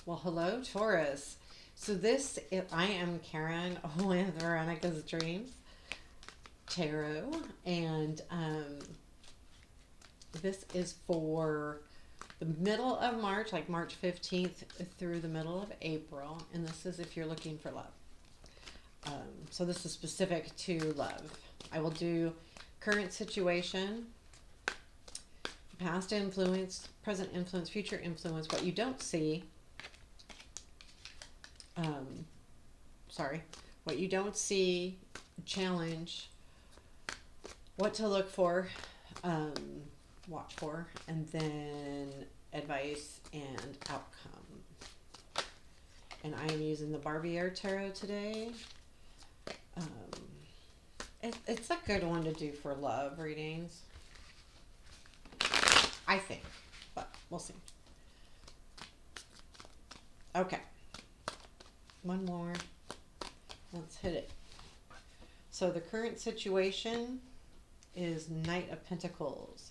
Well, hello, Taurus. I am Karen with Veronica's Dreams Tarot, and this is for the middle of March, like March 15th through the middle of April, and this is if you're looking for love. So this is specific to love. I will do current situation, past influence, present influence, future influence, what you don't see. Um, sorry, what you don't see, challenge, what to look for, um, watch for, and then advice and outcome. And I am using the Barbie Air Tarot today. Um, it's a good one to do for love readings, I think, but we'll see. Okay, one more. Let's hit it. So the current situation is Knight of Pentacles,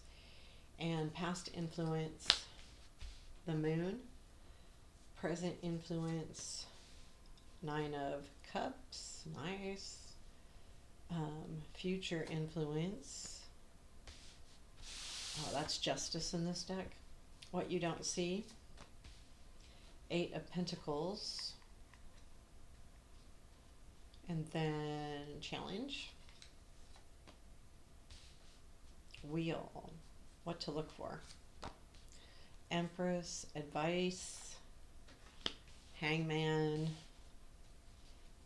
and past influence, the Moon. Present influence, Nine of Cups, nice. Future influence, oh, that's Justice in this deck. What you don't see, Eight of Pentacles, and then Challenge. Wheel, what to look for. Empress, advice, Hangman,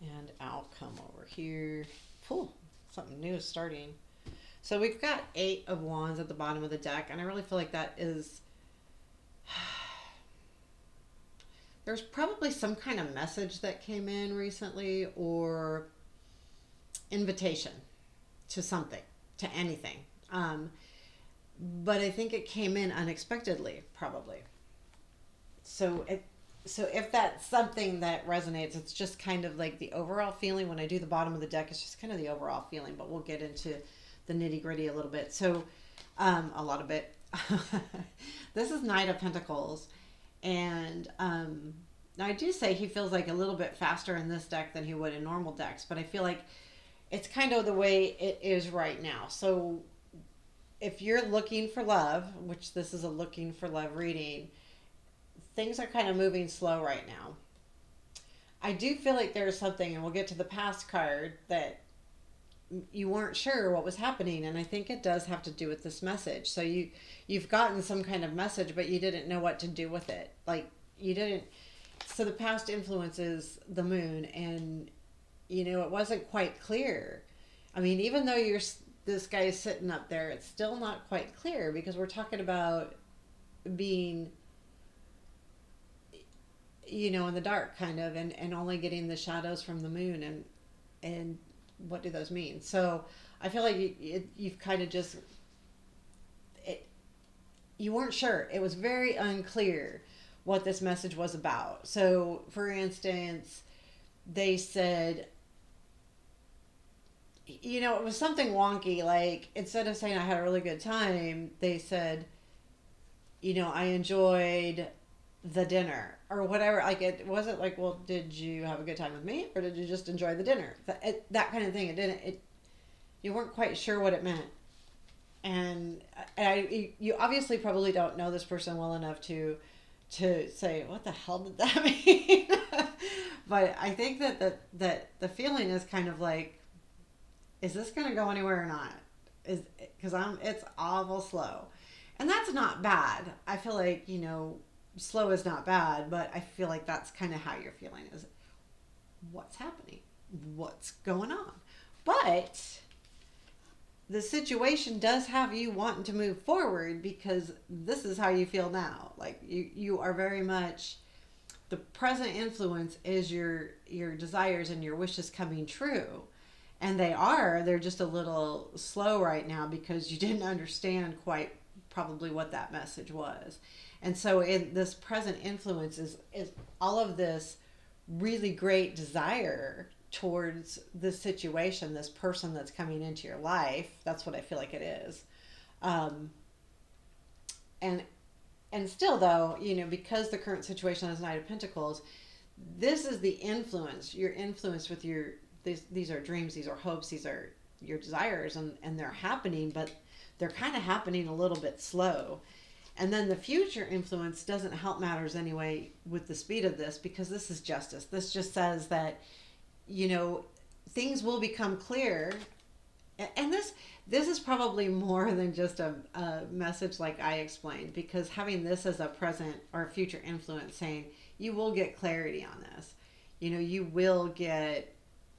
and outcome over here. Whew, something new is starting. So we've got Eight of Wands at the bottom of the deck, and I really feel like that is... There's probably some kind of message that came in recently, or invitation to something, to anything. But I think it came in unexpectedly, probably. So if that's something that resonates, it's just kind of like the overall feeling. When I do the bottom of the deck, it's just kind of the overall feeling, but we'll get into the nitty gritty a little bit. So, a lot of it. This is Knight of Pentacles, and now I do say he feels like a little bit faster in this deck than he would in normal decks, but I feel like it's kind of the way it is right now. So if you're looking for love, which this is a looking for love reading, things are kind of moving slow right now. I do feel like there's something, and we'll get to the past card, that you weren't sure what was happening, and I think it does have to do with this message. So you've gotten some kind of message, but you didn't know what to do with it. Like, you didn't... So the past influence is the Moon, and it wasn't quite clear. I mean, even though this guy is sitting up there, it's still not quite clear, because we're talking about being, in the dark, kind of, and only getting the shadows from the Moon, and what do those mean? So I feel like you've kind of just, you weren't sure. It was very unclear what this message was about. So, for instance, they said, it was something wonky. Like, instead of saying I had a really good time, they said, I enjoyed the dinner or whatever. Like, it wasn't like, well, did you have a good time with me, or did you just enjoy the dinner? That kind of thing. You weren't quite sure what it meant. And you obviously probably don't know this person well enough to say, what the hell did that mean? But I think that the feeling is kind of like, is this going to go anywhere or not? Because it's awful slow, and that's not bad. I feel like, slow is not bad, but I feel like that's kind of how you're feeling, is what's happening, what's going on. But the situation does have you wanting to move forward, because this is how you feel now. Like, you are very much, the present influence is your desires and your wishes coming true. And they're just a little slow right now, because you didn't understand quite probably what that message was. And so in this present influence is all of this really great desire towards this situation, this person that's coming into your life. That's what I feel like it is. And And still though, because the current situation is Knight of Pentacles, this is the influence. You're influenced with these are dreams, these are hopes, these are your desires, and they're happening, but they're kind of happening a little bit slow. And then the future influence doesn't help matters anyway with the speed of this, because this is justice. This just says that, you know, things will become clear. And this is probably more than just a message like I explained, because having this as a present or future influence saying you will get clarity on this. You will get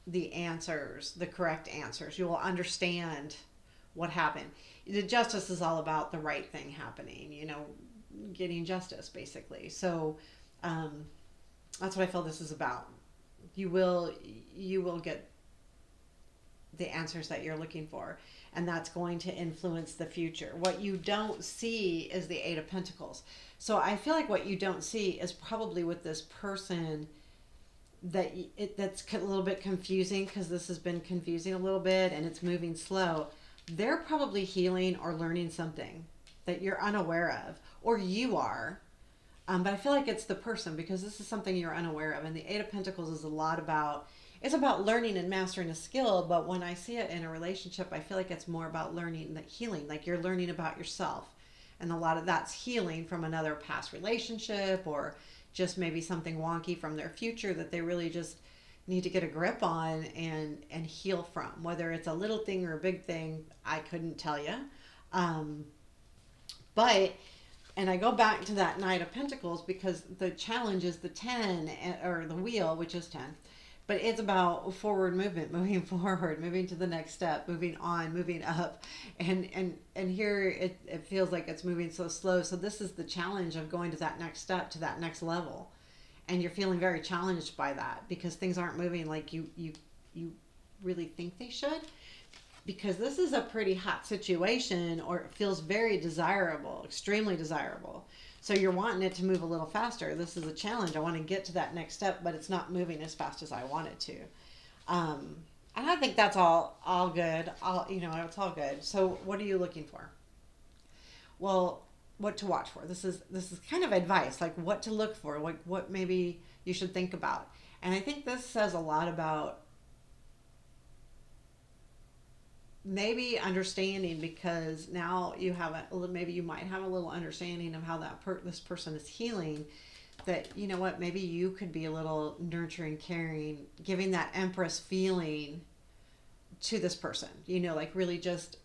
the answers, the correct answers. You will understand what happened. The justice is all about the right thing happening, getting justice basically. So that's what I feel this is about. You will get the answers that you're looking for, and that's going to influence the future. What you don't see is the Eight of Pentacles. So I feel like what you don't see is probably with this person that's a little bit confusing, because this has been confusing a little bit and it's moving slow. They're probably healing or learning something that you're unaware of, or you are. But I feel like it's the person, because this is something you're unaware of. And the Eight of Pentacles is a lot about, it's about learning and mastering a skill. But when I see it in a relationship, I feel like it's more about learning, like healing, like you're learning about yourself. And a lot of that's healing from another past relationship, or just maybe something wonky from their future that they really just need to get a grip on and heal from. Whether it's a little thing or a big thing, I couldn't tell you. Um, but and I go back to that Knight of Pentacles, because the challenge is the 10, or the wheel, which is 10. But it's about forward movement, moving forward, moving to the next step, moving on, moving up. And here it feels like it's moving so slow. So this is the challenge of going to that next step, to that next level. And you're feeling very challenged by that, because things aren't moving like you really think they should. Because this is a pretty hot situation, or it feels very desirable, extremely desirable. So you're wanting it to move a little faster. This is a challenge. I want to get to that next step, but it's not moving as fast as I want it to. And I think that's all good. It's all good. So what are you looking for? Well, what to watch for? This is kind of advice, like what to look for, like what maybe you should think about. And I think this says a lot about maybe understanding, because now you have maybe you might have a little understanding of how this person is healing. That, you know what, maybe you could be a little nurturing, caring, giving that Empress feeling to this person, like really just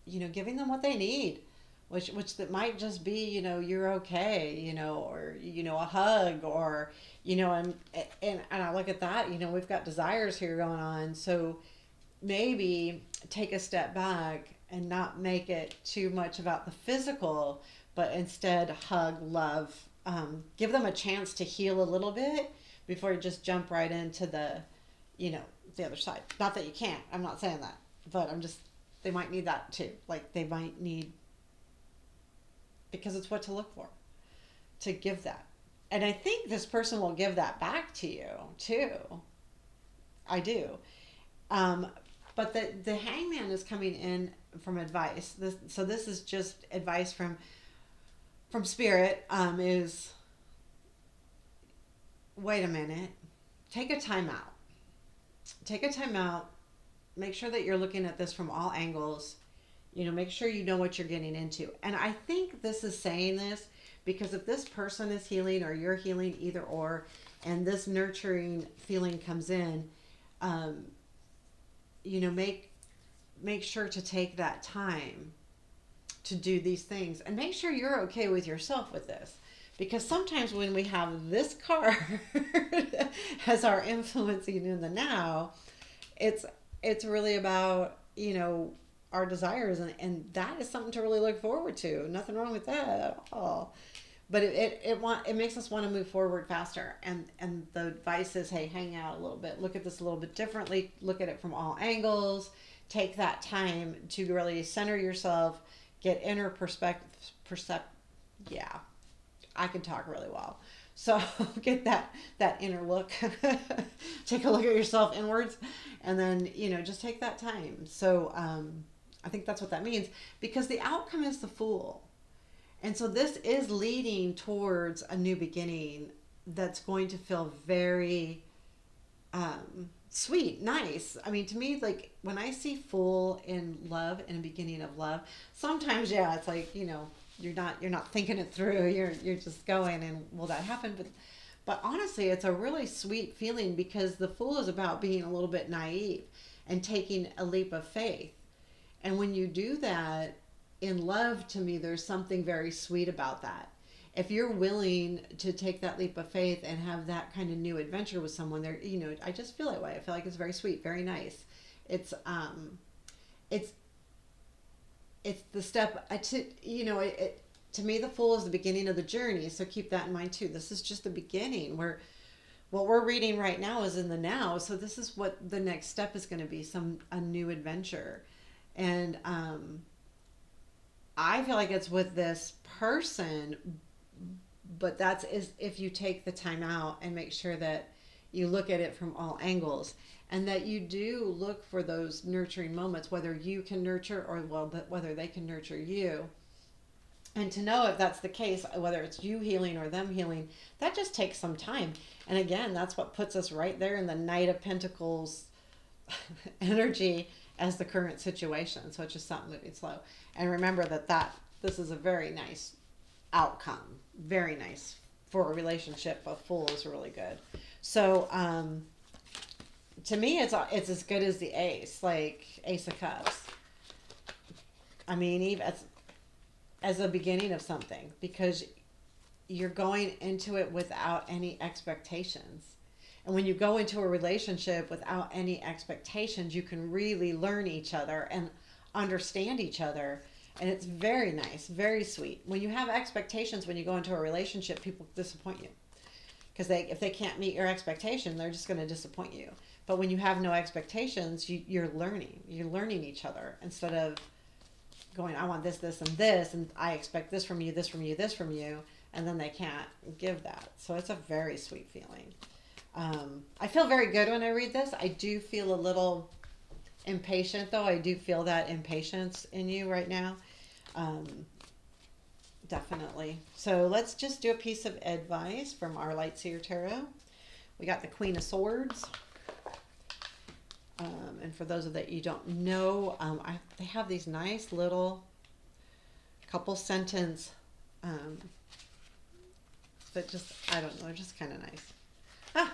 giving them what they need, which that might just be, you're okay, or a hug, or and I look at that, we've got desires here going on. So maybe take a step back and not make it too much about the physical, but instead hug, love, give them a chance to heal a little bit before you just jump right into the other side. Not that you can't, I'm not saying that, but they might need that too. Like they might need, because it's what to look for, to give that. And I think this person will give that back to you too. I do. But the Hangman is coming in from advice. This is just advice from Spirit. Is wait a minute, take a time out. Take a time out. Make sure that you're looking at this from all angles. Make sure you know what you're getting into. And I think this is saying this because if this person is healing or you're healing, either or, and this nurturing feeling comes in, make sure to take that time to do these things, and make sure you're okay with yourself with this, because sometimes when we have this card as our influencing in the now, it's really about our desires, and that is something to really look forward to. Nothing wrong with that at all. But it makes us want to move forward faster. And the advice is, hey, hang out a little bit. Look at this a little bit differently. Look at it from all angles. Take that time to really center yourself. Get inner yeah, I can talk really well. So get that inner look. Take a look at yourself inwards. And then, just take that time. So I think that's what that means. Because the outcome is the Fool. And so this is leading towards a new beginning that's going to feel very sweet, nice. I mean, to me, like when I see full in love and a beginning of love, sometimes yeah, it's like, you're not thinking it through. You're just going, and will that happen? But honestly, it's a really sweet feeling because the fool is about being a little bit naive and taking a leap of faith. And when you do that in love, to me, there's something very sweet about that. If you're willing to take that leap of faith and have that kind of new adventure with someone, there, I just feel that way. I feel like it's very sweet, very nice. It's it's it's the step to to me, the fool is the beginning of the journey. So keep that in mind too. This is just the beginning. Where what we're reading right now is in the now. So this is what the next step is going to be, a new adventure. And I feel like it's with this person, but that's is if you take the time out and make sure that you look at it from all angles, and that you do look for those nurturing moments, whether you can nurture or whether they can nurture you. And to know if that's the case, whether it's you healing or them healing, that just takes some time. And again, that's what puts us right there in the Knight of Pentacles energy as the current situation. So it's just something moving slow. And remember that this is a very nice outcome, very nice for a relationship. A fool is really good. So to me, it's as good as the ace, like Ace of Cups. I mean, even as a beginning of something, because you're going into it without any expectations. And when you go into a relationship without any expectations, you can really learn each other and understand each other. And it's very nice, very sweet. When you have expectations, when you go into a relationship, people disappoint you. Because if they can't meet your expectation, they're just going to disappoint you. But when you have no expectations, you're learning. You're learning each other instead of going, I want this, this, and this, and I expect this from you, this from you, this from you, and then they can't give that. So it's a very sweet feeling. I feel very good when I read this. I do feel a little impatient, though. I do feel that impatience in you right now. Definitely. So let's just do a piece of advice from our Lightseer Tarot. We got the Queen of Swords. And for those of that you don't know, they have these nice little couple sentence, but just, I don't know, they're just kind of nice.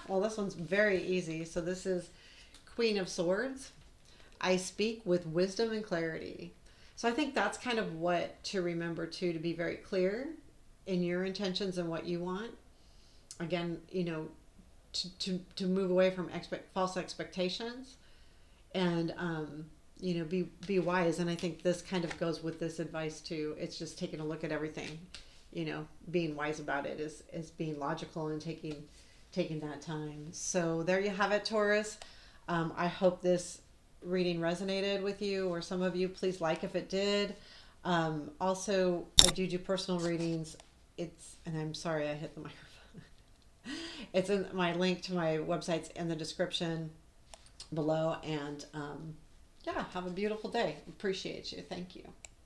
Well, this one's very easy. So this is Queen of Swords. I speak with wisdom and clarity. So I think that's kind of what to remember too, to be very clear in your intentions and what you want. Again, to move away from false expectations, and be wise. And I think this kind of goes with this advice too. It's just taking a look at everything, being wise about it is being logical and taking that time. So there you have it, Taurus. I hope this reading resonated with you, or some of you. Please like if it did. Also, I do personal readings. And I'm sorry I hit the microphone. It's in my link to my website's in the description below. And yeah, have a beautiful day. Appreciate you. Thank you.